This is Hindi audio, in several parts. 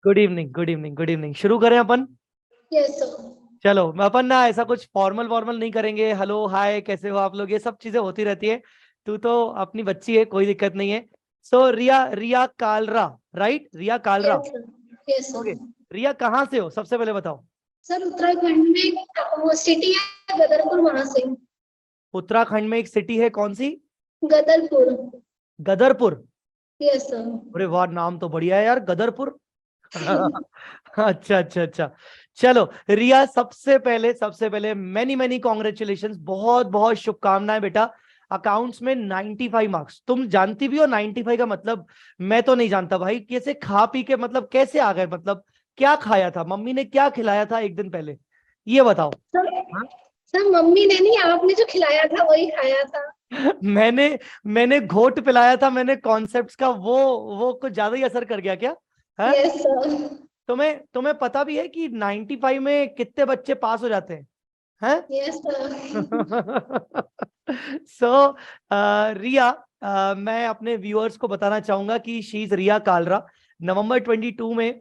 Good evening, good evening, good evening. शुरू करें अपन। Yes sir. चलो, अपन ना ऐसा कुछ फॉर्मल वॉर्मल नहीं करेंगे। हेलो हाय कैसे हो आप लोग, ये सब चीजें होती रहती है। तू तो अपनी बच्ची है, कोई दिक्कत नहीं है। So Riya, Riya Kalra, right? Riya Kalra. Yes sir. Yes okay. Sir. Riya कहाँ से हो सबसे पहले बताओ। सर उत्तराखंड में वो सिटी है गदरपुर, वहां से। उत्तराखंड में एक सिटी है, कौन सी? गदरपुर। गदरपुर। Yes sir. अरे वाह, नाम तो बढ़िया है यार, गदरपुर। अच्छा अच्छा अच्छा। चलो रिया, सबसे पहले मैनी मैनी कॉन्ग्रेचुलेशंस, बहुत बहुत शुभकामनाएं बेटा। अकाउंट्स में 95 मार्क्स, तुम जानती भी हो 95 का मतलब? मैं तो नहीं जानता भाई, कैसे खा पी के मतलब कैसे आ गए, मतलब क्या खाया था, मम्मी ने क्या खिलाया था एक दिन पहले, ये बताओ। सर, हाँ? सर मम्मी ने नहीं, आपने जो खिलाया था वही खाया था। मैंने मैंने घोट पिलाया था, मैंने कॉन्सेप्ट्स का वो कुछ ज्यादा ही असर कर गया क्या? है? Yes sir. तुम्हें तुम्हें पता भी है कि 95 में कितने बच्चे पास हो जाते हैं? हैं? Yes sir. सो रिया, मैं अपने व्यूअर्स को बताना चाहूंगा कि शी इज रिया कालरा। नवंबर 22 में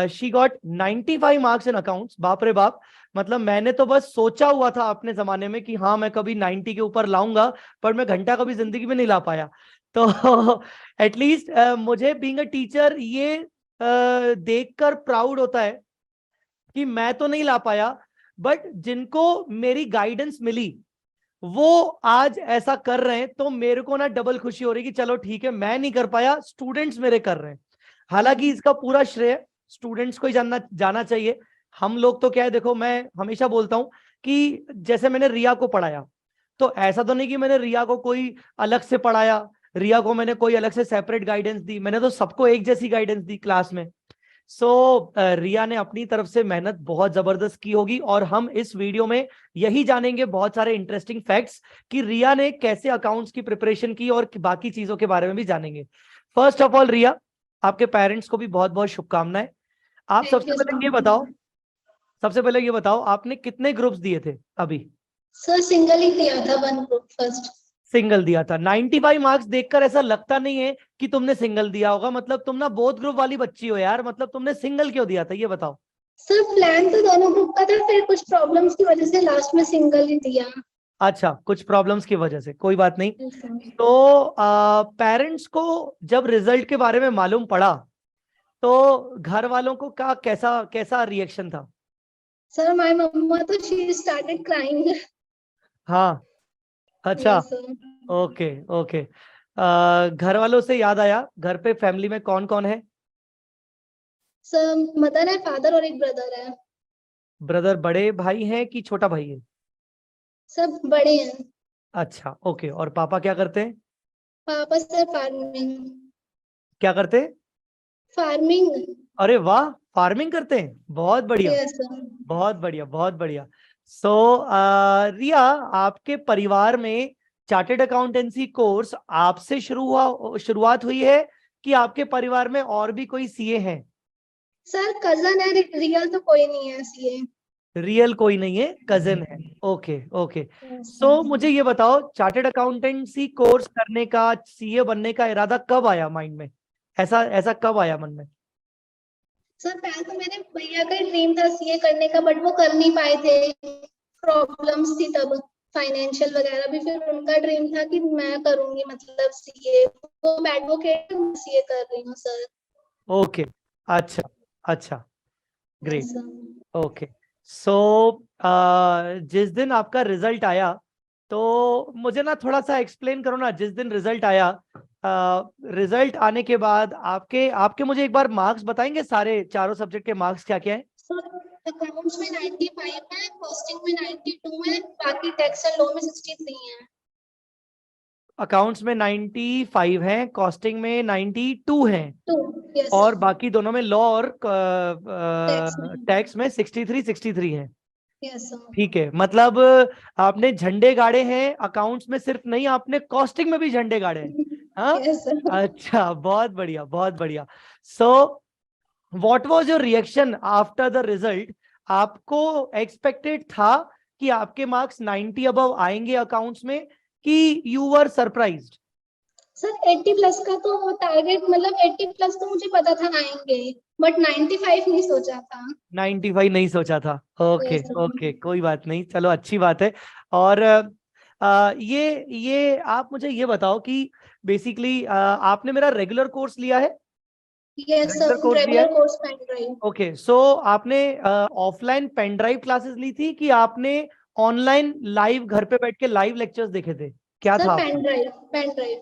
she got 95 marks in accounts. बाप रे बाप। मतलब मैंने तो बस सोचा हुआ था अपने जमाने में कि हाँ मैं कभी 90 के ऊपर लाऊंगा, पर मैं घंटा कभी जिंदगी में नहीं ला पाया। तो एटलीस्ट मुझे बीइंग अ टीचर ये देखकर प्राउड होता है कि मैं तो नहीं ला पाया, बट जिनको मेरी गाइडेंस मिली वो आज ऐसा कर रहे हैं, तो मेरे को ना डबल खुशी हो रही कि चलो ठीक है, मैं नहीं कर पाया, स्टूडेंट्स मेरे कर रहे हैं। हालांकि इसका पूरा श्रेय स्टूडेंट्स को ही जाना चाहिए। हम लोग तो क्या है, देखो मैं हमेशा बोलता हूं कि जैसे मैंने रिया को पढ़ाया, तो ऐसा तो नहीं कि मैंने रिया को कोई अलग से पढ़ाया, रिया को मैंने कोई अलग से सेपरेट गाइडेंस दी, मैंने तो सबको एक जैसी गाइडेंस दी क्लास में। सो रिया ने अपनी तरफ से मेहनत बहुत जबरदस्त की होगी, और हम इस वीडियो में यही जानेंगे बहुत सारे इंटरेस्टिंग फैक्ट्स कि रिया ने कैसे अकाउंट्स की प्रिपरेशन की, और बाकी चीजों के बारे में भी जानेंगे। फर्स्ट ऑफ ऑल रिया, आपके पेरेंट्स को भी बहुत बहुत शुभकामनाएं। आप थैंक सबसे यू पहले ये सर। बताओ, सबसे पहले ये बताओ आपने कितने ग्रुप्स दिए थे अभी? सर सिंगल ही दिया था, वन ग्रुप फर्स्ट। सिंगल दिया था। 95 मार्क्स देखकर ऐसा लगता नहीं है कि तुमने सिंगल दिया होगा, मतलब तुम ना बोथ ग्रुप वाली बच्ची हो यार, मतलब तुमने सिंगल क्यों दिया था ये बताओ। सर प्लान तो दोनों ग्रुप का था, फिर कुछ प्रॉब्लम्स की वजह से लास्ट में सिंगल ही दिया। अच्छा, कुछ प्रॉब्लम्स की वजह से, कोई बात नहीं। Yes sir. तो पेरेंट्स को जब रिजल्ट के बारे में मालूम पड़ा, तो घर वालों को का कैसा कैसा रिएक्शन था? सर माय मम्मा तो शी स्टार्टेड क्राइंग। हाँ। अच्छा। Yes sir. Okay okay. घर वालों से याद आया, घर पे फैमिली में कौन कौन है? सर मदर है, फादर और एक ब्रदर है। ब्रदर बड़े भाई हैं कि छोटा भाई है? सब बड़े हैं। अच्छा ओके। और पापा क्या करते हैं? पापा सर फार्मिंग। क्या करते हैं? फार्मिंग। अरे वाह, फार्मिंग करते हैं, बहुत बढ़िया, यस सर। बहुत बढ़िया, बहुत बढ़िया। सो रिया, आपके परिवार में चार्टेड अकाउंटेंसी कोर्स आपसे शुरुआत हुई है कि आपके परिवार में और भी कोई सीए हैं? सर कजन है, रियल तो कोई नहीं है सीए। रियल कोई नहीं है, कजिन है। Okay okay. Yes so sir. मुझे ये बताओ, चार्टेड अकाउंटेंसी कोर्स करने का, सीए बनने का इरादा कब आया माइंड में? ऐसा ऐसा कब आया मन में? सर पहले तो मेरे भैया का ड्रीम था सीए करने का, बट वो कर नहीं पाए थे, प्रॉब्लम्स थी तब, फाइनेंशियल वगैरह भी। फिर उनका ड्रीम था कि मैं करूंगी मतलब सीए, वो एडवोकेट, सीए कर रही हूँ सर। ओके। अच्छा अच्छा। Yes great. सर। ओके। सो जिस दिन आपका रिजल्ट आया, तो मुझे ना थोड़ा सा एक्सप्लेन करो ना, जिस दिन रिजल्ट आया, रिजल्ट आने के बाद आपके आपके मुझे एक बार मार्क्स बताएंगे, सारे चारों सब्जेक्ट के मार्क्स क्या क्या है? सर अकाउंट्स में 95 है, कॉस्टिंग में 92 है, बाकी टैक्स एंड लॉ में 63 है। अकाउंट्स में 95 हैं, कॉस्टिंग में 92 हैं, टू। यस और सर। बाकी दोनों में लॉ और टैक्स में। टैक्स में 63 हैं। Yes sir. ठीक है, मतलब आपने झंडे गाड़े हैं अकाउंट्स में, सिर्फ नहीं, आपने कॉस्टिंग में भी झंडे गाड़े हैं। हाँ। Yes sir. अच्छा, बहुत बढ़िया, बहुत बढ़िया। So what was your reaction after the result? आपको एक्सपेक्टेड था कि आपके मार्क्स 90 अबव आएंगे अकाउंट्स में, कि you were surprised? Sir 80 plus का तो टारगेट, मतलब 80 प्लस तो मुझे पता था आएंगे, बट 95 नहीं सोचा था। 95 नहीं सोचा था। ओके यस ओके, कोई बात नहीं, चलो अच्छी बात है। और ये आप मुझे ये बताओ कि बेसिकली आपने मेरा रेगुलर कोर्स लिया है? यस रेगुलर सर, कोर्स लिया रेगुलर है? Course pen drive. Okay, so आपने ऑफलाइन पेन ड्राइव क्लासेस ली थी कि आपने ऑनलाइन लाइव घर पे बैठ के लाइव लेक्चर्स देखे थे? क्या सर था पेन आपका? Drive, pen drive.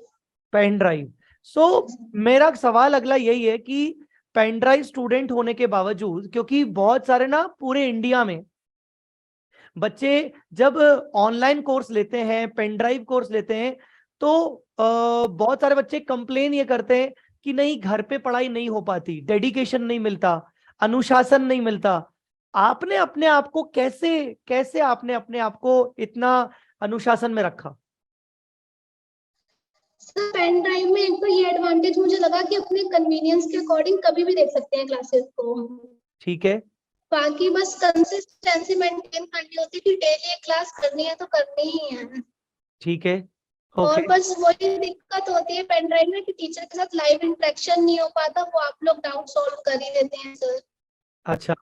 Pen drive. So मेरा सवाल अगला यही है कि पेन ड्राइव स्टूडेंट होने के बावजूद, क्योंकि बहुत सारे ना पूरे इंडिया में बच्चे जब ऑनलाइन कोर्स लेते हैं, पेन ड्राइव कोर्स लेते हैं, तो बहुत सारे बच्चे कंप्लेन ये करते हैं कि नहीं, घर पे पढ़ाई नहीं हो पाती, डेडिकेशन नहीं मिलता, अनुशासन नहीं मिलता। आपने अपने आप को कैसे कैसे आपने अपने आप को इतना अनुशासन में रखा? सर पेन ड्राइव में एक तो ये एडवांटेज मुझे लगा कि अपने कन्वीनियंस के अकॉर्डिंग कभी भी देख सकते हैं क्लासेस को। ठीक है। बाकी बस कंसिस्टेंसी मेंटेन करनी होती है कि डेली एक क्लास करनी है तो करनी ही है। ठीक है। और ओके। बस वही दिक्कत होती है पेन ड्राइव में कि टीचर के साथ लाइव इंटरेक्शन नहीं हो पाता, वो आप लोग डाउट सॉल्व कर ही देते हैं सर। अच्छा,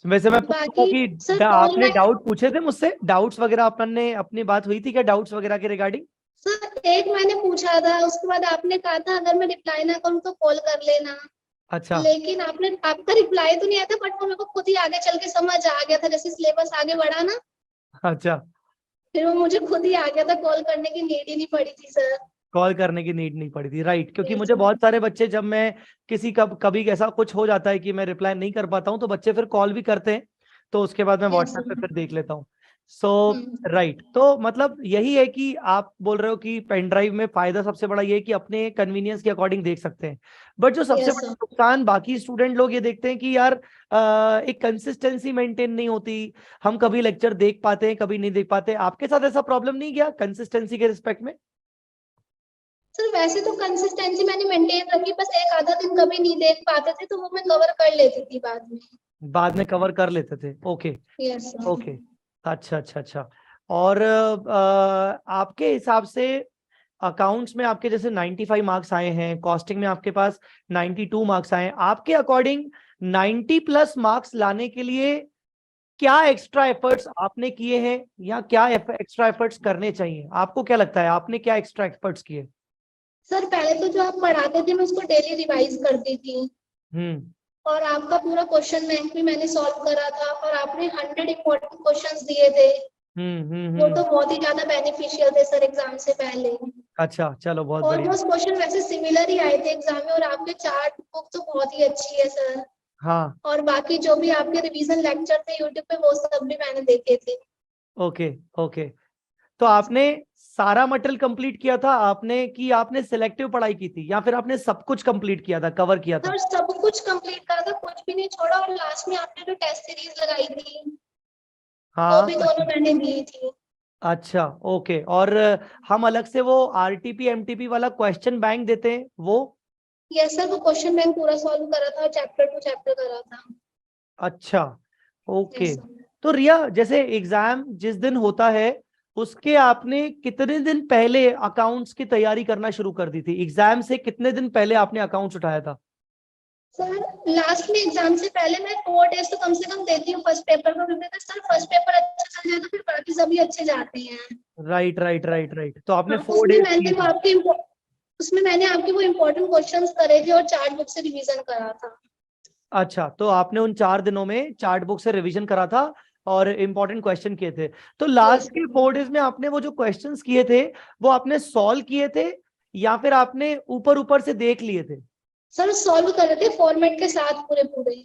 वैसे मैं पूछूंगा बाकी कि सर आपने ऑनलाइन, डाउट पूछे थे मुझसे? डाउट्स वगैरह अपन ने अपनी बात हुई थी क्या डाउट्स वगैरह के रिगार्डिंग? सर एक मैंने पूछा था, उसके बाद आपने कहा था अगर मैं रिप्लाई ना करूँ तो कॉल कर लेना। अच्छा। लेकिन आपने, आपका रिप्लाई तो नहीं आया था, बट वो मेरे को खुद ही आगे चल के समझ आ गया था, जैसे सिलेबस आगे बढ़ा ना, अच्छा, फिर वो मुझे खुद ही आ गया था, कॉल करने की नीड ही नहीं पड़ी थी सर। कॉल करने की नीड नहीं पड़ी थी, राइट? क्योंकि यस मुझे बहुत सारे बच्चे, जब मैं किसी कभी ऐसा कुछ हो जाता है कि मैं रिप्लाई नहीं कर पाता हूँ, तो बच्चे फिर कॉल भी करते हैं, तो उसके बाद मैं यस व्हाट्सएप पे सर। फिर देख लेता हूँ। सो राइट, तो मतलब यही है कि आप बोल रहे हो कि पेन ड्राइव में फायदा सबसे बड़ा ये है कि अपने कन्वीनियंस के अकॉर्डिंग देख सकते हैं। बट जो सबसे यस बड़ा सर। नुकसान बाकी स्टूडेंट लोग ये देखते हैं कि यार एक कंसिस्टेंसी मेंटेन नहीं होती, हम कभी लेक्चर देख पाते हैं, कभी नहीं देख पाते। आपके साथ ऐसा प्रॉब्लम नहीं गया कंसिस्टेंसी के रिस्पेक्ट में? सर वैसे तो कंसिस्टेंसी मैंने मेंटेन रखी, बस एक आधा दिन कभी नहीं देख पाते थे तो वो मैं कवर कर लेती थी बाद में। बाद में कवर कर लेते थे, ओके। Yes sir. ओके, अच्छा अच्छा अच्छा। और आपके हिसाब से अकाउंट्स में आपके जैसे 95 मार्क्स आए हैं, कॉस्टिंग में आपके पास 92 मार्क्स आए हैं, आपके अकॉर्डिंग 90 प्लस मार्क्स लाने के लिए क्या एक्स्ट्रा एफर्ट्स आपने किए हैं, या क्या एक्स्ट्रा एफर्ट्स करने चाहिए? आपको क्या लगता है आपने क्या एक्स्ट्रा एफर्ट्स किए? सर पहले तो जो आप पढ़ाते थे मैं उसको डेली रिवाइज करती थी, हम्म। और आपका पूरा क्वेश्चन बैंक भी मैंने सॉल्व करा था, और आपने 100 इम्पोर्टेंट क्वेश्चंस दिए थे, वो तो हम्म। बहुत ही ज्यादा बेनिफिशियल थे सर एग्जाम से पहले। अच्छा, चलो बहुत बढ़िया। ऑलमोस्ट क्वेश्चन वैसे सिमिलर ही आए थे एग्जाम में, और आपके चार्ट बुक तो बहुत ही अच्छी है सर। हाँ। और बाकी जो भी आपके रिवीजन लेक्चर थे यूट्यूब पे, वो सब भी मैंने देखे थे। ओके ओके, तो आपने सारा मटेरियल कंप्लीट किया था आपने, कि आपने सिलेक्टिव पढ़ाई की थी, या फिर आपने सब कुछ कंप्लीट किया था, कवर किया था? सर सब कुछ कंप्लीट करा था, कुछ भी नहीं छोड़ा, और लास्ट में आपने जो टेस्ट सीरीज लगाई थी वो हाँ। भी दोनों मैंने दी थी। अच्छा, ओके। और हम अलग से वो आरटीपी एमटीपी वाला क्वेश्चन बैंक देते हैं वो? यस सर, वो क्वेश्चन बैंक पूरा सॉल्व करा था, चैप्टर टू चैप्टर करा था। अच्छा, ओके। Yes sir. तो रिया, जैसे एग्जाम जिस दिन होता है उसके आपने कितने दिन पहले अकाउंट्स की तैयारी करना शुरू कर दी थी? एग्जाम से कितने दिन पहले आपने अकाउंट्स उठाया था? सर लास्ट में एग्जाम से पहले मैं 4 डेज तो कम से कम देती हूँ फर्स्ट पेपर को, क्योंकि सर फर्स्ट पेपर अच्छा चल जाए तो फिर बाकी सभी अच्छे जाते हैं। राइट राइट राइट राइट, तो आपने हाँ, 4 डेज किए थे? उसमें मैंने आपके वो इम्पोर्टेंट क्वेश्चंस करे थे और चार्ट बुक से रिवीजन करा था। अच्छा, तो आपने उन 4 दिनों में चार्ट बुक से रिवीजन करा था और इंपॉर्टेंट क्वेश्चन किए थे। तो यस लास्ट के सर। 4 डेज में आपने वो जो क्वेश्चंस किए थे वो आपने सॉल्व किए थे, या फिर आपने ऊपर ऊपर से देख लिए थे? सर सॉल्व कर रहे थे फॉर्मेट के साथ पूरे पूरे।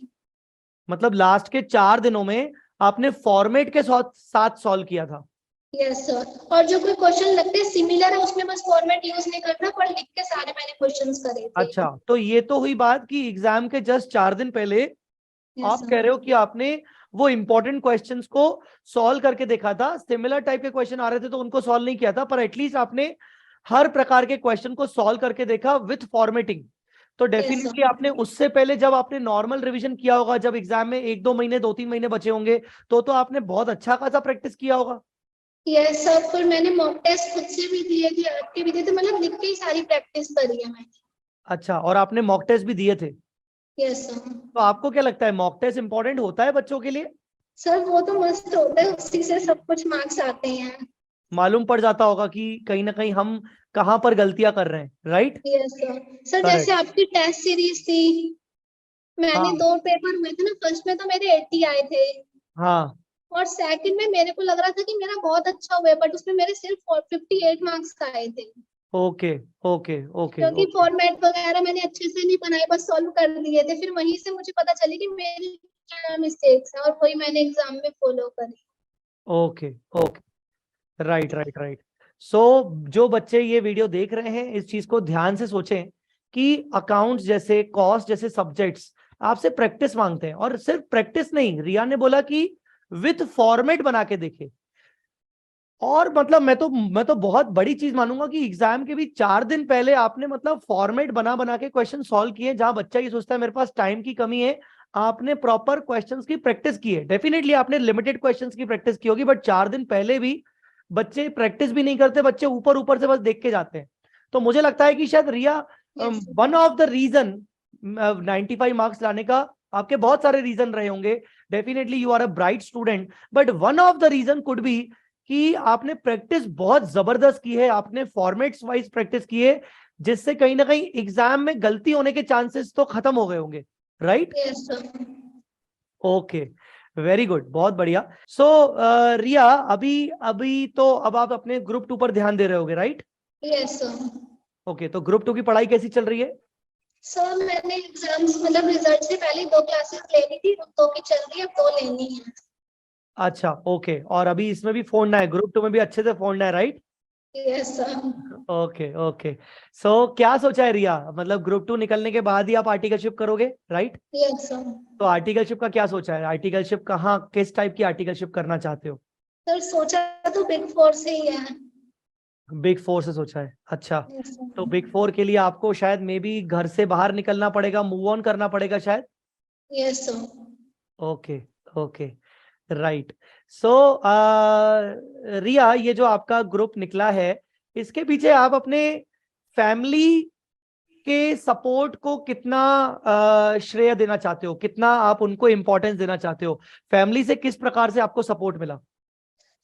मतलब लास्ट के 4 दिनों में आपने फॉर्मेट के साथ साथ सॉल्व किया था? यस सर, और जो कोई क्वेश्चन लगते हैं सिमिलर है उसमें बस फॉर्मेट यूज नहीं करना, पर लिख के सारे मैंने क्वेश्चंस करे थे। अच्छा, तो ये तो हुई बात कि एग्जाम के जस्ट 4 दिन पहले यस आप सर। कह रहे हो कि आपने वो इंपॉर्टेंट क्वेश्चंस को सॉल्व करके देखा था। सिमिलर टाइप के क्वेश्चन आ रहे थे तो उनको सॉल्व नहीं किया था, पर एटलीस्ट आपने हर प्रकार के क्वेश्चन को सॉल्व करके देखा विथ फॉर्मेटिंग। तो यस डेफिनेटली सर। आपने उससे पहले जब आपने नॉर्मल रिवीजन किया होगा, जब एग्जाम में 1-2 महीने 2-3 महीने बचे होंगे, तो आपने बहुत अच्छा खासा प्रैक्टिस किया होगा। यस सर, फिर मैंने मॉक टेस्ट खुद से भी दिए थे, आपके भी दिए थे, मतलब लिख के ही सारी प्रैक्टिस करी है मैंने। अच्छा, और आपने मॉक टेस्ट भी दिए थे? Yes sir. तो आपको क्या लगता है मॉक टेस्ट इंपॉर्टेंट होता है बच्चों के लिए? सर वो तो मस्त होता है, उसी से सब कुछ मार्क्स आते हैं। मालूम पड़ जाता होगा कि कहीं ना कहीं हम कहाँ पर गलतियां कर रहे हैं, राइट? Yes sir. सर जैसे करेक्ट। आपकी टेस्ट सीरीज थी, मैंने हाँ 2 पेपर हुए थे ना, फर्स्ट में तो मेरे 80 आए थे, हाँ। और सेकंड में मेरे को लग रहा था कि मेरा बहुत अच्छा हुआ है, बट उसमें मेरे सिर्फ 58 मार्क्स आए थे। ओके ओके ओके क्योंकि ओके फॉर्मेट वगैरह मैंने अच्छे से नहीं बनाए, बस सॉल्व कर दिए थे, फिर वहीं से मुझे पता चली कि मेरी क्या मिस्टेक्स है, और वही मैंने एग्जाम में फॉलो करी। Okay okay. Right right right. So जो बच्चे ये वीडियो देख रहे हैं इस चीज को ध्यान से सोचें कि अकाउंट्स जैसे कॉस्ट जैसे सब्जेक्ट्स आपसे प्रैक्टिस मांगते हैं, और सिर्फ प्रैक्टिस नहीं, रिया ने बोला कि विथ फॉर्मेट बना के देखे। और मतलब मैं तो बहुत बड़ी चीज मानूंगा कि एग्जाम के भी 4 दिन पहले आपने मतलब फॉर्मेट बना बना के क्वेश्चन सॉल्व किए, जहां बच्चा ये सोचता है मेरे पास टाइम की कमी है। आपने प्रॉपर क्वेश्चंस की प्रैक्टिस की है। डेफिनेटली आपने लिमिटेड क्वेश्चंस की प्रैक्टिस की होगी, बट 4 दिन पहले भी बच्चे प्रैक्टिस भी नहीं करते, बच्चे ऊपर ऊपर से बस देख के जाते हैं। तो मुझे लगता है कि शायद Riya, yes one of the reason 95 marks लाने का, आपके बहुत सारे रीजन रहे होंगे, definitely you are a bright student, but one of the reason could be कि आपने प्रैक्टिस बहुत जबरदस्त की है, आपने फॉर्मेट्स वाइज प्रैक्टिस की है, जिससे कहीं ना कहीं एग्जाम में गलती होने के चांसेस तो खत्म हो गए होंगे, right? Yes sir. Okay, very good, बहुत बढ़िया। सो रिया, अभी अभी तो अब आप अपने ग्रुप 2 पर ध्यान दे रहे होगे, राइट? Yes sir. ओके, तो ग्रुप 2 की पढ़ाई कैसी चल रही है? सर मैंने एग्जाम्स मतलब रिजल्ट से पहले 2 क्लासेस लेनी थी, 2 की चल रही है, अब 2 लेनी है। अच्छा, ओके, और अभी इसमें भी फोड़ना है, ग्रुप 2 में भी अच्छे से फोड़ना है, right? Yes sir. Okay okay. So क्या सोचा है रिया, मतलब ग्रुप 2 निकलने के बाद ही आप आर्टिकलशिप करोगे, राइट? Yes sir. तो आर्टिकलशिप का क्या सोचा है? आर्टिकलशिप कहाँ, किस टाइप की आर्टिकलशिप करना चाहते हो? सर सोचा तो बिग 4 से ही है। बिग 4 से सोचा है, अच्छा। यस तो सर। बिग 4 के लिए आपको शायद मे बी घर से बाहर निकलना पड़ेगा, मूव ऑन करना पड़ेगा शायद। Yes sir. Okay okay, right. So Riya, ये जो आपका ग्रुप निकला है, इसके पीछे आप अपने फैमिली के सपोर्ट को कितना श्रेय देना चाहते हो, कितना आप उनको इंपॉर्टेंस देना चाहते हो? फैमिली से किस प्रकार से आपको सपोर्ट मिला?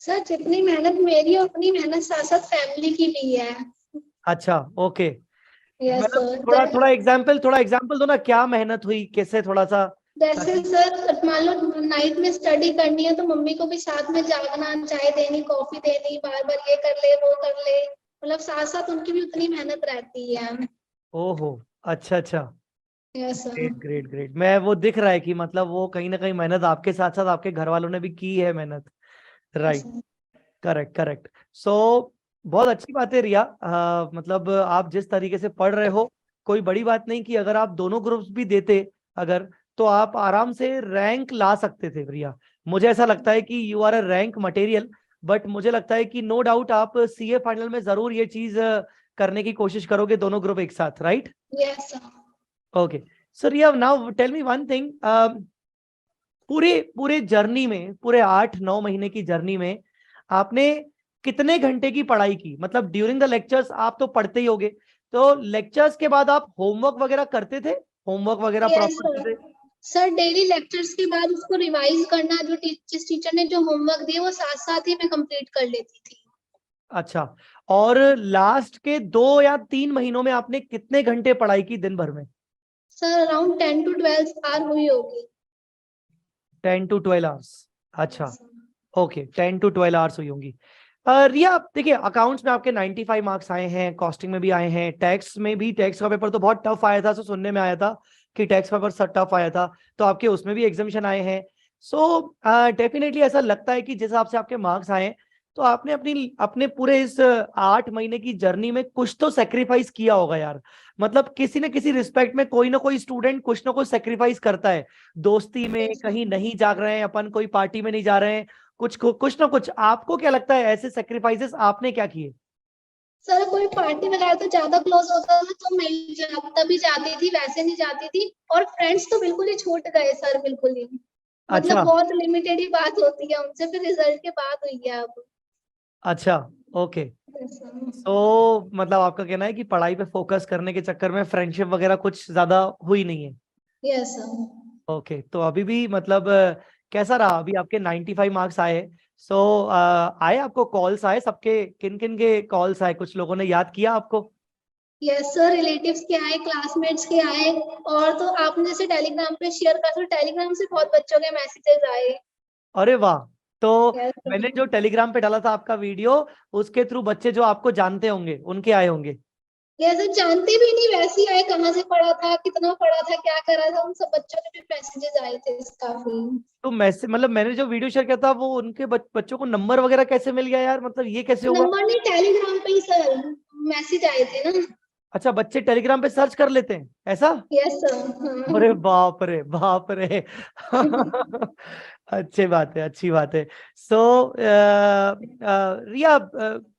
सर जितनी मेहनत मेरी और उतनी मेहनत साथ साथ फैमिली की भी है। अच्छा, ओके। यस मतलब सर। थोड़ा थोड़ा एग्जांपल दो ना, क्या मेहनत हुई, कैसे, थोड़ा सा, जैसे ताकि। सर मान लो नाइट में स्टडी करनी है, तो मम्मी को भी साथ में जागना, चाय देनी, कॉफी देनी, बार बार ये कर ले वो कर ले, मतलब साथ साथ उनकी भी उतनी मेहनत रहती है। ओहो, अच्छा अच्छा। Yes sir. Great great great, मैं वो दिख रहा है कि मतलब वो कहीं ना कहीं मेहनत आपके साथ साथ आपके घर वालों ने भी की है मेहनत, yes right? Sir. Correct correct. So बहुत अच्छी बात है रिया, मतलब आप जिस तरीके से पढ़ रहे हो, कोई बड़ी बात नहीं कि अगर आप दोनों ग्रुप्स भी देते, अगर, तो आप आराम से रैंक ला सकते थे रिया। मुझे ऐसा लगता है कि you are a rank material, but मुझे लगता है कि नो डाउट आप सीए फाइनल में जरूर ये चीज करने की कोशिश करोगे, दोनों ग्रुप एक साथ, right? Yes sir. Okay. So Riya, now tell me one thing, पूरे पूरे जर्नी में, पूरे 8-9 महीने की जर्नी में आपने कितने घंटे की पढ़ाई की? मतलब ड्यूरिंग द लेक्चर्स आप तो पढ़ते ही होगे, तो लेक्चर्स के बाद आप होमवर्क वगैरह करते थे? होमवर्क वगैरह यस प्रॉपर सर। से? सर डेली लेक्चर्स के बाद उसको रिवाइज करना, जो जिस टीचर ने जो होमवर्क दिए वो साथ साथ ही मैं कंप्लीट कर लेती थी। अच्छा, और लास्ट के 2 या 3 महीनों में आपने कितने घंटे पढ़ाई की दिन भर में? सर अराउंड 10 to 12 आवर हुई होगी। 10 to 12 आवर्स, अच्छा। Yes sir. Okay, 10 to 12 hours हुई होंगी। रिया, देखिए अकाउंट्स में आपके 95 मार्क्स आए हैं, कॉस्टिंग में भी आए हैं, टैक्स में भी, टैक्स का पेपर तो बहुत टफ आया था, सो सुनने में आया था कि टैक्स पेपर सब टफ आया था, तो आपके उसमें भी एग्जामिशन आए हैं। सो डेफिनेटली ऐसा लगता है कि जिस हिसाब से आपके मार्क्स आए हैं, तो आपने अपनी अपने पूरे इस 8 महीने की जर्नी में कुछ तो सेक्रीफाइस किया होगा यार। मतलब किसी न किसी रिस्पेक्ट में कोई ना कोई स्टूडेंट कुछ ना कुछ सेक्रीफाइस करता है, दोस्ती में यस कहीं सर। नहीं जाग रहे हैं अपन, कोई पार्टी में नहीं जा रहे हैं, कुछ ना कुछ। आपको क्या लगता है ऐसे सेक्रीफाइसेस आपने क्या किए? सर कोई पार्टी वगैरह तो ज्यादा क्लोज होता था तो मैं तभी जाती थी, वैसे नहीं जाती थी। और फ्रेंड्स तो बिल्कुल ही छूट गए सर, बिल्कुल ही, अच्छा मतलब बहुत लिमिटेड ही बात होती है उनसे, फिर रिजल्ट के बाद हुई है अब। अच्छा, ओके। Yes, sir. तो मतलब आपका कहना है कि पढ़ाई पे फोकस करने के चक्कर में फ्रेंडशिप वगैरह कुछ ज्यादा हुई नहीं है। Yes, sir. ओके, तो अभी भी मतलब कैसा रहा? अभी आपके 95 मार्क्स आए। सो आए आपको कॉल्स आए सबके? किन किन के कॉल्स आए? कुछ लोगों ने याद किया आपको? यस सर, रिलेटिव्स के आए, क्लासमेट्स के आए, और तो आपने जैसे टेलीग्राम पे शेयर करा, तो टेलीग्राम से बहुत बच्चों के मैसेजेस आए। अरे वाह! तो यस मैंने सर। जो टेलीग्राम पे डाला था आपका वीडियो, उसके थ्रू बच्चे जो आपको जानते होंगे उनके आए होंगे। यस सर, जानते भी नहीं, वैसे ही आए, कहाँ से पढ़ा था, कितना पढ़ा था, क्या करा था, उन सब बच्चों के भी मैसेजेस आए थे काफी। तो मैसेज मतलब मैंने जो वीडियो शेयर किया था वो उनके बच्चों को नंबर वगैरह कैसे मिल गया यार? मतलब ये कैसे हुआ? नंबर नहीं, टेलीग्राम पे ही सर मैसेज आए थे ना। अच्छा, बच्चे टेलीग्राम पे सर्च कर लेते हैं ऐसा? Yes sir. अरे हाँ। बाप रे, बाप रे! अच्छी बात है, अच्छी बात है। सो रिया,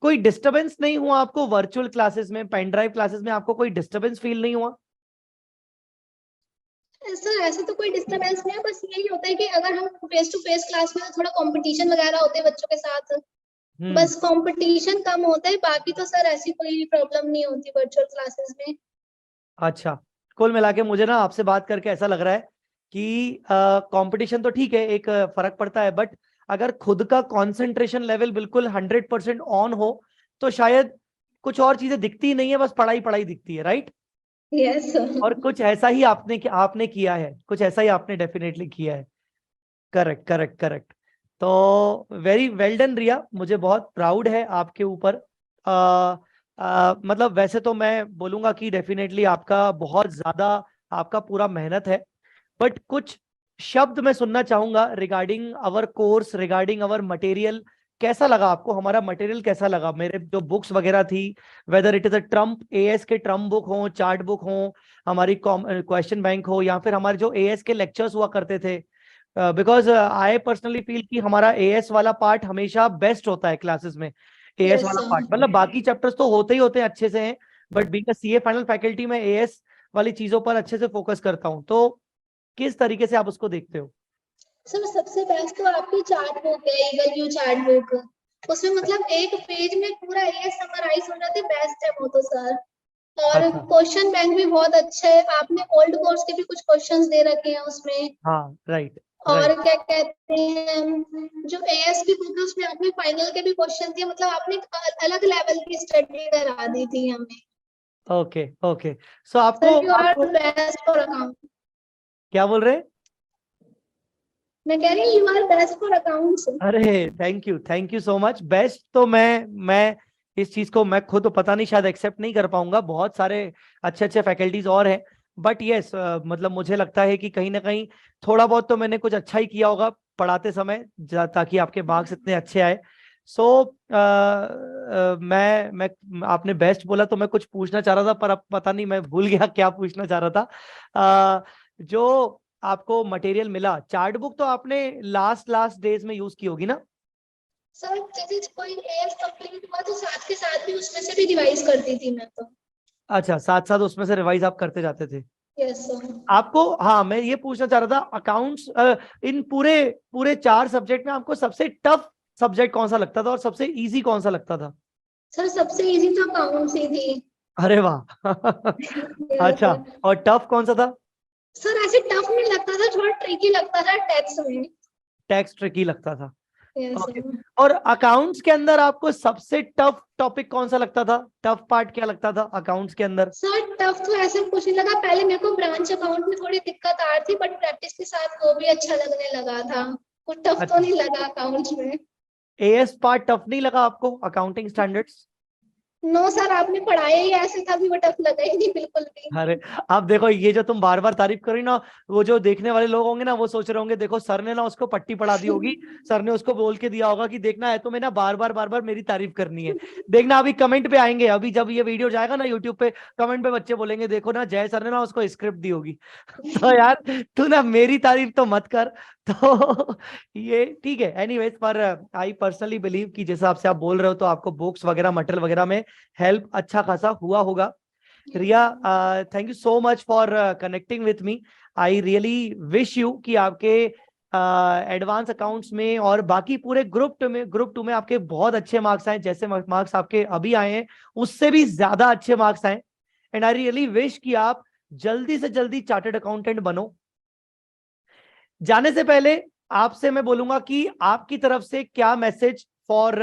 कोई डिस्टरबेंस नहीं हुआ आपको वर्चुअल क्लासेस में, पेन ड्राइव क्लासेस में? आपको कोई डिस्टरबेंस फील नहीं हुआ? सर ऐसे तो कोई डिस्टरबेंस नहीं है, बस यही होता है कि अगर हम फेस टू फेस क्लास में, तो थोड़ा कंपटीशन वगैरह होते हैं बच्चों के साथ, हम्म। बस कंपटीशन कम होता है, बाकी तो सर ऐसी कोई प्रॉब्लम नहीं होती वर्चुअल क्लासेस में। अच्छा, कुल मिला के मुझे ना आपसे बात करके ऐसा लग रहा है कि कंपटीशन तो ठीक है, एक फर्क पड़ता है, बट अगर खुद का कंसंट्रेशन लेवल बिल्कुल 100% ऑन हो तो शायद कुछ और चीजें दिखती ही नहीं है, बस पढ़ाई पढ़ाई दिखती है, राइट? Yes sir. और कुछ ऐसा ही आपने किया है, कुछ ऐसा ही आपने डेफिनेटली किया है। Correct, correct, correct. तो वेरी वेल डन रिया, मुझे बहुत प्राउड है आपके ऊपर। मतलब वैसे तो मैं बोलूंगा कि डेफिनेटली आपका बहुत ज्यादा, आपका पूरा मेहनत है, बट कुछ शब्द मैं सुनना चाहूंगा regarding our course, regarding our material. कैसा लगा आपको हमारा मटेरियल? कैसा लगा? मेरे जो बुक्स वगैरह थी, whether it is a Trump as के ट्रम्प बुक हो, चार्ट बुक हो, हमारी क्वेश्चन बैंक हो, या फिर हमारे जो एएस के लेक्चर्स हुआ करते थे, बिकॉज आई पर्सनली फील कि हमारा एएस वाला पार्ट हमेशा बेस्ट होता है क्लासेस में। एएस यस वाला सर। पार्ट मतलब बाकी चैप्टर्स तो होते ही होते हैं अच्छे से हैं, but being a CA final faculty में एएस वाली चीजों पर अच्छे से फोकस करता हूँ। तो किस तरीके से आप उसको देखते हो? सर सबसे बेस्ट तो आपकी चार्ट बुक है, ईगल व्यू चार्ट बुक। उसमें मतलब एक पेज में पूरा ये समराइज हो जाता है, बेस्ट है वो तो सर। और अच्छा। क्वेश्चन बैंक भी बहुत अच्छा है, आपने ओल्ड कोर्स के भी कुछ क्वेश्चंस दे रखे हैं उसमें। हाँ, राइट, और राइट। क्या कहते हैं, जो एएस की बुक है उसमें आपने फाइनल के भी क्वेश्चन दिए, मतलब आपने अलग लेवल की स्टडी करा दी थी हमें। Okay, okay. सो आपको सर यू आर आपको बेस्ट फॉर अकाउंट। क्या बोल रहे हैं? मैं कह रही हूँ you are best for accounts. अरे thank you so much. Best तो मैं इस चीज को मैं खुद पता नहीं शायद एक्सेप्ट नहीं कर पाऊंगा, बहुत सारे अच्छे अच्छे फैकल्टीज और हैं, बट यस मतलब मुझे लगता है कि कहीं ना कहीं थोड़ा बहुत तो मैंने कुछ अच्छा ही किया होगा पढ़ाते समय, ताकि आपके मार्क्स इतने अच्छे आए। सो मैं आपने बेस्ट बोला तो मैं कुछ पूछना चाह रहा था, पर अब पता नहीं मैं भूल गया क्या पूछना चाह रहा था। जो आपको मटेरियल मिला, चार्ट बुक तो आपने लास्ट लास्ट डेज में यूज की होगी ना? सर जैसे कोई एएस कंप्लीट हुआ तो साथ के साथ भी उसमें से भी रिवाइज करती थी मैं तो। अच्छा, साथ साथ उसमें से रिवाइज आप करते जाते थे? Yes sir. आपको, हाँ, मैं ये पूछना चाह रहा था, अकाउंट्स इन पूरे पूरे 4 सब्जेक्ट में आपको सबसे टफ सब्जेक्ट कौन सा लगता था और सबसे इजी कौन सा लगता था? सर सबसे इजी तो अकाउंट्स ही थी। अरे वाह! यस अच्छा, सर। और टफ कौन सा था? सर ऐसे टफ नहीं लगता था, थोड़ा ट्रिकी लगता था टेक्स्ट में। टैक्स ट्रिकी लगता था? Yes okay. सर। और अकाउंट्स के अंदर आपको सबसे टफ टॉपिक कौन सा लगता था? टफ पार्ट क्या लगता था अकाउंट्स के अंदर? सर टफ तो ऐसा कुछ नहीं लगा, पहले मेरे को ब्रांच अकाउंट में थोड़ी दिक्कत आ रही थी, बट प्रैक्टिस के साथ वो भी अच्छा लगने लगा था। कुछ टफ तो अच्छा, नहीं लगा अकाउंट्स में। एएस पार्ट टफ नहीं लगा आपको, अकाउंटिंग स्टैंडर्ड्स? नो सर, आपने पढ़ाया ही ऐसे था भी, वो टफ लगा ही नहीं बिल्कुल भी। अरे, अब देखो ये जो तुम बार बार तारीफ करी ना, वो जो देखने वाले लोग होंगे ना वो सोच रहे होंगे देखो सर ने ना उसको पट्टी पढ़ा दी होगी, सर ने उसको बोल के दिया होगा कि देखना है तो मैं ना बार बार मेरी तारीफ करनी है। देखना अभी कमेंट पे आएंगे, अभी जब ये वीडियो जाएगा ना यूट्यूब पे, कमेंट पे बच्चे बोलेंगे देखो ना जय सर ने ना उसको स्क्रिप्ट दी होगी। तो यार तू ना मेरी तारीफ तो मत कर। तो ये ठीक है, एनीवेज, पर आई पर्सनली बिलीव कि जिस हिसाब से आप बोल रहे हो तो आपको बुक्स वगैरह मटेरियल वगैरह में हेल्प अच्छा खासा हुआ होगा। Riya, thank you so much for connecting with me. I really wish you कि आपके एडवांस अकाउंट्स में और बाकी पूरे ग्रुप टू में आपके बहुत अच्छे मार्क्स आए, जैसे मार्क्स आपके अभी आए हैं उससे भी ज्यादा अच्छे मार्क्स आए। एंड आई रियली विश कि आप जल्दी से जल्दी चार्टर्ड अकाउंटेंट बनो। जाने से पहले आपसे मैं बोलूंगा कि आपकी तरफ से क्या मैसेज फॉर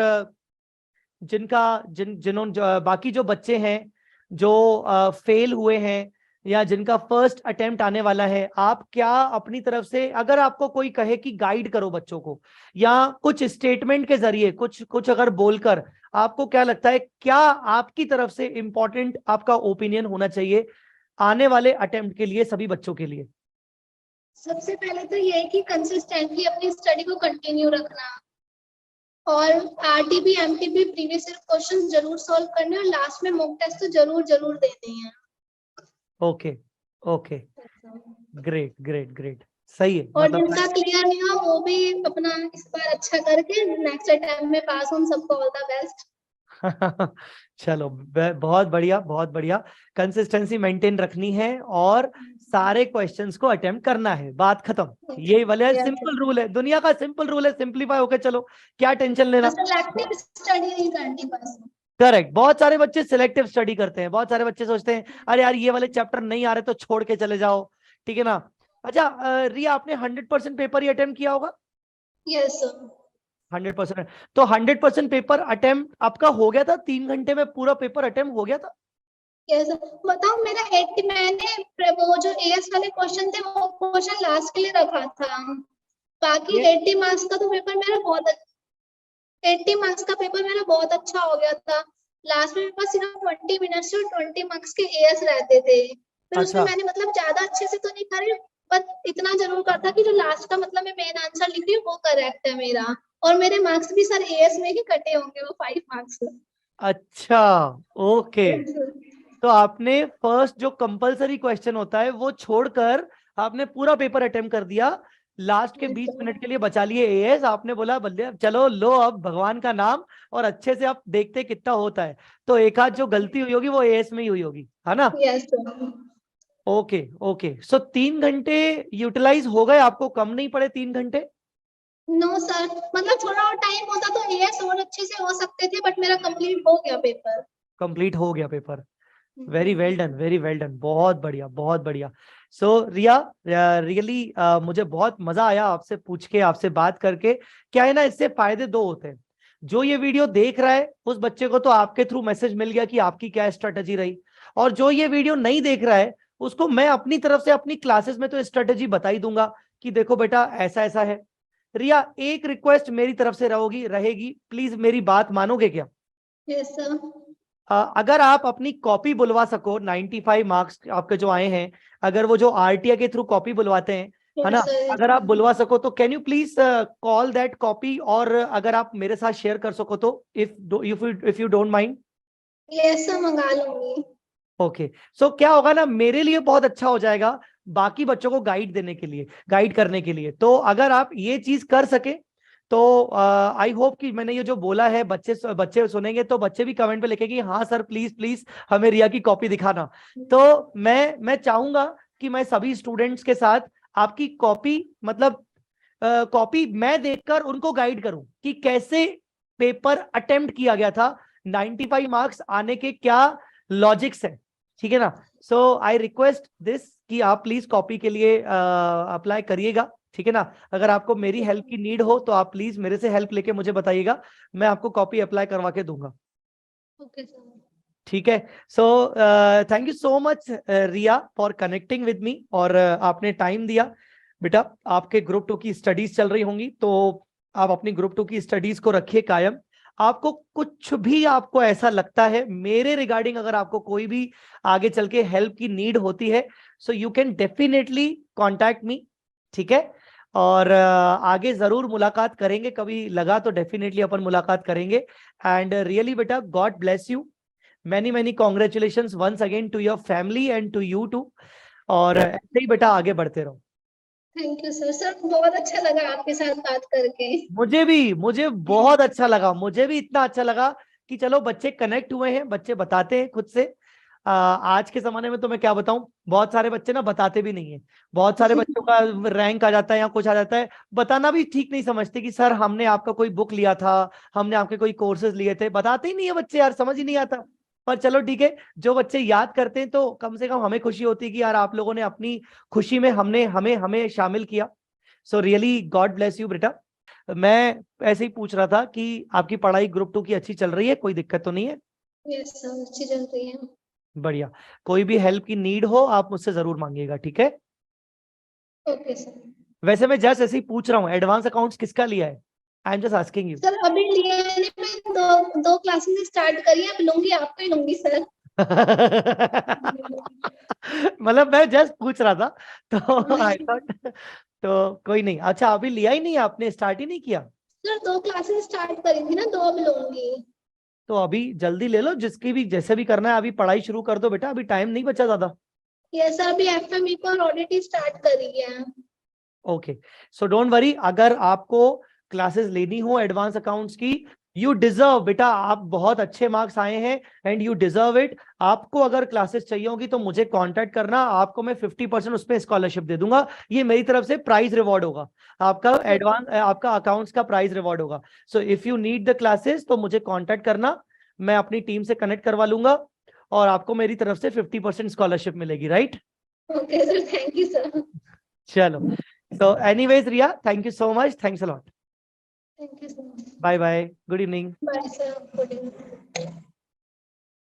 जिन्होंने बाकी जो बच्चे हैं जो फेल हुए हैं या जिनका फर्स्ट अटेम्प्ट आने वाला है, आप क्या अपनी तरफ से, अगर आपको कोई कहे कि गाइड करो बच्चों को या कुछ स्टेटमेंट के जरिए कुछ अगर बोलकर, आपको क्या लगता है क्या आपकी तरफ से इंपॉर्टेंट आपका ओपिनियन होना चाहिए आने वाले अटेम्प्ट के लिए सभी बच्चों के लिए? सबसे पहले तो ये है कि कंसिस्टेंटली अपनी स्टडी को कंटिन्यू रखना और RTP MTP previous year question जरूर सॉल्व करने और लास्ट में मॉक टेस्ट तो जरूर देने हैं। Okay okay, great great great, सही है। और जिनका क्लियर नहीं हुआ वो भी अपना इस बार अच्छा करके नेक्स्ट टाइम में पास हो। सबको ऑल द बेस्ट। चलो बहुत बढ़िया बहुत बढ़िया। कंसिस्टेंसी मेंटेन रखनी है और सारे क्वेश्चंस को अटेम्प्ट करना है, बात खत्म। ये वाले सिंपल रूल है, दुनिया का सिंपल रूल है, सिंपलीफाई होके चलो, क्या टेंशन लेना। सिलेक्टिव स्टडी नहीं करनी बस। करेक्ट, बहुत सारे बच्चे सिलेक्टिव स्टडी करते हैं, बहुत सारे बच्चे सोचते हैं अरे यार ये वाले चैप्टर नहीं आ रहे तो छोड़ के चले जाओ, ठीक है ना। अच्छा रिया, आपने 100% पेपर ही अटेम्प्ट किया होगा? Yes sir. 100%। तो 100% पेपर अटेम्प्ट आपका हो गया था? 3 घंटे में पूरा पेपर अटेम्प्ट हो गया था? यस बताओ, मेरा 80 मैंने वो जो एएस वाले क्वेश्चन थे वो क्वेश्चन लास्ट के लिए रखा था। बाकी 80 मार्क्स का तो पेपर मेरा बहुत 80 मार्क्स का पेपर मेरा बहुत अच्छा हो गया था। लास्ट में मेरे पास सिर्फ 20 मिनट्स और 20 मार्क्स के एएस रहते थे। फिर उसमें मैंने मतलब ज्यादा अच्छे से तो नहीं करे, बट इतना जरूर करता कि जो लास्ट का मतलब मैं मेन आंसर लिख रही हूँ वो करेक्ट है मेरा। और मेरे मार्क्स भी सर एएस में ही कटे होंगे, वो 5 मार्क्स। अच्छा ओके। तो आपने फर्स्ट जो कंपलसरी क्वेश्चन होता है वो छोड़कर आपने पूरा पेपर अटेम्प्ट कर दिया, लास्ट के 20 मिनट के लिए बचा लिए एएस। आपने बोला बल्ले चलो लो अब भगवान का नाम और अच्छे से आप देखते कितना होता है। तो एक आध जो गलती हुई होगी वो एएस में ही हुई होगी, है ना? यस। ओके ओके, सो 3 घंटे यूटिलाइज हो गए, आपको कम नहीं पड़े 3 घंटे? नो सर, मतलब थोड़ा और टाइम होता तो एएस और अच्छे से हो सकते थे, बट मेरा कंप्लीट हो गया पेपर। कंप्लीट हो गया paper, very well done, very well done, बहुत बढ़िया बहुत बढ़िया। सो रिया, रियली मुझे बहुत मजा आया आपसे पूछ के, आपसे बात करके। क्या है ना, इससे फायदे दो होते हैं। जो ये वीडियो देख रहा है उस बच्चे को तो आपके थ्रू मैसेज मिल गया कि आपकी क्या स्ट्रेटेजी रही, और जो ये वीडियो नहीं देख रहा है उसको मैं अपनी तरफ से अपनी क्लासेस में तो स्ट्रेटेजी बता ही दूंगा कि देखो बेटा ऐसा ऐसा है। रिया, एक रिक्वेस्ट मेरी तरफ से रहेगी, प्लीज मेरी बात मानोगे क्या? Yes sir. अगर आप अपनी कॉपी बुलवा सको, 95 मार्क्स आपके जो आए हैं, अगर वो जो आरटीआई के थ्रू कॉपी बुलवाते हैं, है ना, अगर आप बुलवा सको तो can you please call that copy, और अगर आप मेरे साथ शेयर कर सको तो, if you don't mind. Yes sir, मंगा लूंगी। ओके, सो क्या होगा ना, मेरे लिए बहुत अच्छा हो जाएगा बाकी बच्चों को गाइड देने के लिए, गाइड करने के लिए। तो अगर आप ये चीज कर सके तो आई होप कि मैंने ये जो बोला है बच्चे सुनेंगे, तो बच्चे भी कमेंट पे लिखेंगे हाँ सर प्लीज प्लीज हमें रिया की कॉपी दिखाना। तो मैं चाहूंगा कि मैं सभी स्टूडेंट्स के साथ आपकी कॉपी, मतलब कॉपी मैं देखकर उनको गाइड करूं कि कैसे पेपर अटेम्प्ट किया गया था, 95 मार्क्स आने के क्या लॉजिक्स है, ठीक है ना। सो आई रिक्वेस्ट दिस कि आप प्लीज कॉपी के लिए अप्लाई करिएगा, ठीक है ना। अगर आपको मेरी हेल्प की नीड हो तो आप प्लीज मेरे से हेल्प लेके मुझे बताइएगा, मैं आपको कॉपी अप्लाई करवा के दूंगा। Okay sir. ठीक है। So thank you so much Riya for connecting with me, और आपने टाइम दिया। बेटा आपके ग्रुप 2 की स्टडीज चल रही होंगी तो आप अपनी ग्रुप 2 की स्टडीज को रखिए कायम। आपको कुछ भी आपको ऐसा लगता है मेरे रिगार्डिंग, अगर आपको कोई भी आगे चल के हेल्प की नीड होती है, so you can definitely contact me, ठीक है। और आगे जरूर मुलाकात करेंगे, कभी लगा तो डेफिनेटली अपन मुलाकात करेंगे। एंड रियली बेटा God bless you, many congratulations once again to your family and to you too, और ऐसे ही बेटा आगे बढ़ते रहो। Thank you sir. सर बहुत अच्छा लगा आपके साथ बात करके। मुझे बहुत अच्छा लगा, मुझे भी इतना अच्छा लगा कि चलो बच्चे कनेक्ट हुए हैं, बच्चे बताते हैं खुद से। आज के जमाने में तो मैं क्या बताऊं, बहुत सारे बच्चे ना बताते भी नहीं है, बहुत सारे बच्चों का रैंक आ जाता है या कुछ आ जाता है, बताना भी ठीक नहीं समझते कि सर हमने आपका कोई बुक लिया था, हमने आपके कोई कोर्सेज लिए थे, बताते ही नहीं है बच्चे यार, समझ ही नहीं आता। पर चलो ठीक है, जो बच्चे याद करते हैं तो कम से कम हमें खुशी होती है कि यार आप लोगों ने अपनी खुशी में हमने हमें हमें शामिल किया। So really God bless you बेटा। मैं ऐसे ही पूछ रहा था कि आपकी पढ़ाई ग्रुप 2 की अच्छी चल रही है, कोई दिक्कत तो नहीं है? यस सर, अच्छी चल रही है। बढ़िया। कोई भी हेल्प की नीड हो आप मुझसे जरूर मांगिएगा, ठीक है? Okay sir. वैसे मैं जस्ट ऐसे ही पूछ रहा हूँ, एडवांस अकाउंट्स किसका लिया है? I am just asking you. Sir अभी लिए मैंने, मैं दो क्लासेस स्टार्ट करी है, अब लूंगी आपको ही लूंगी सर। मतलब मैं जस्ट पूछ रहा था, तो आई थॉट, तो कोई नहीं। अच्छा अभी लिया ही नहीं, आपने स्टार्ट ही नहीं किया? सर दो क्लासेस स्टार्ट करी थी ना, दो अब लूंगी। तो अभी जल्दी ले लो, जिसकी भी जैसे भी करना है, अभी पढ़ाई शुरू कर दो बेटा, अभी टाइम नहीं बचा ज्यादा। यस सर, अभी एफएमई पर ऑडिट ही स्टार्ट करी है। ओके, सो डोंट वरी, अगर आपको क्लासेस लेनी हो एडवांस अकाउंट्स की, यू डिजर्व बेटा, आप बहुत अच्छे मार्क्स आए हैं एंड यू डिजर्व इट। आपको अगर क्लासेस चाहिए होगी तो मुझे कांटेक्ट करना, आपको मैं 50% उसमें स्कॉलरशिप दे दूंगा, ये मेरी तरफ से प्राइज रिवॉर्ड होगा, आपका एडवांस आपका अकाउंट्स का प्राइज रिवॉर्ड होगा। So if you need the classes तो मुझे कॉन्टेक्ट करना, मैं अपनी टीम से कनेक्ट करवा लूंगा और आपको मेरी तरफ से 50% स्कॉलरशिप मिलेगी, right? Okay sir, thank you sir. चलो, so anyways Riya, thank you so much, thanks a lot, thank you sir. bye bye, good evening. Bye sir, good evening.